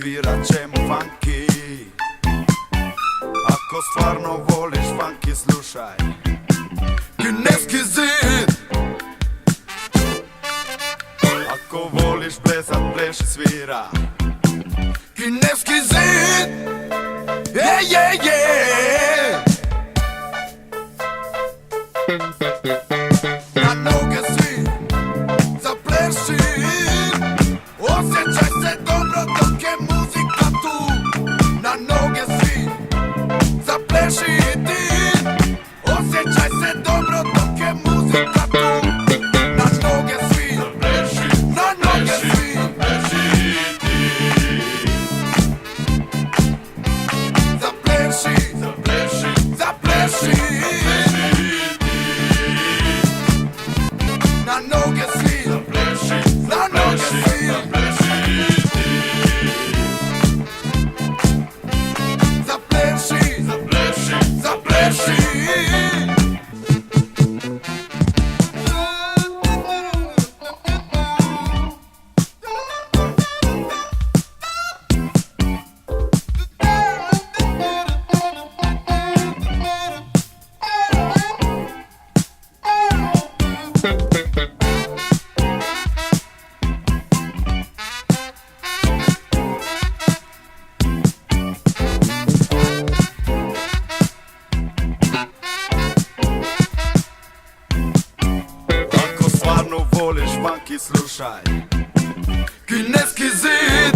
svirat ćemo funky. Ako stvarno voliš funky, slušaj Kineski zid. Ako voliš plesat, pleši, svira Kineski zid. Yeah, yeah, yeah. Na noge svi zapleši, osjećaj se dobro dok je muzika tu. Na noge svi zapleši ti, osjećaj se dobro dok je muzika tu. Na noge svi zapleši, na noge svi zapleši ti. Zapleši, zapleši, zapleši. Na noge svi zapleši, na noge svi zapleši ti. Zapleši, zapleši, zapleši. Ako stvarno voliš funky, slušaj Kineski zid.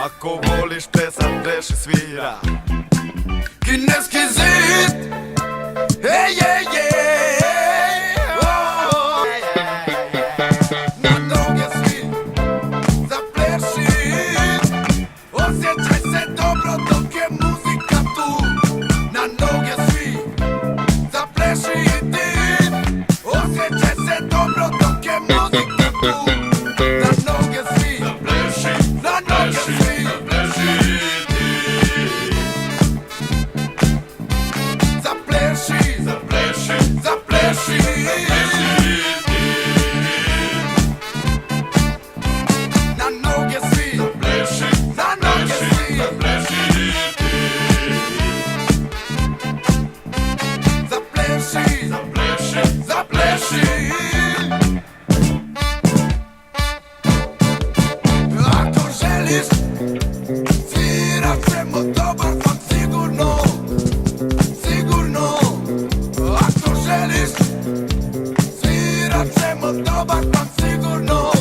Ako voliš plesat, pleši, svira Kineski zid. Hey, yeah, yeah. Oh, na noge svi zapleši, osjećaj se dobro dok je muzika tu. Na noge svi zapleši ti, osjećaj se dobro dok je muzika tu. Na noge svi zapleši, na noge svi zapleši ti. Zapleši, zapleši, zapleši ti. Na noge svi zapleši, na noge svi zapleši ti. Zapleši, zapleši, zapleši. Ako želiš, svirat ćemo dobar funk sigurno, sigurno. Ako želiš, svirat ćemo dobar funk sigurno,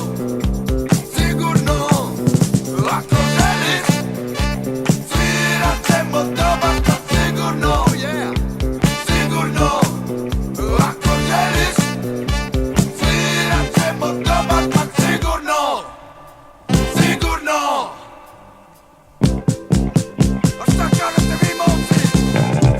sigurno. Ako želiš, svirat ćemo dobar funk sigurno, yeah, sigurno. Ako želiš, svirat ćemo dobar funk sigurno, sigurno. A šta kažete vi, momci?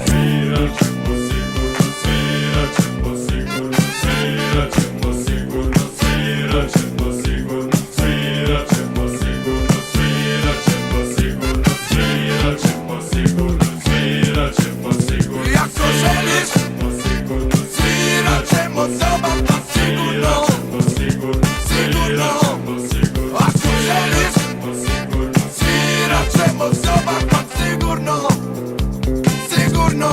Svirat ćemo sigurno, svirat ćemo sigurno, svirat ćemo sigurno, svirat ćemo sigurno, svirat ćemo sigurno, svirat ćemo sigurno, svirat ćemo sigurno, svirat ćemo sigurno. I ako želiš, svirat ćemo dobar funk sigurno, sigurno. Ako želiš, svirat ćemo dobar funk sigurno, sigurno.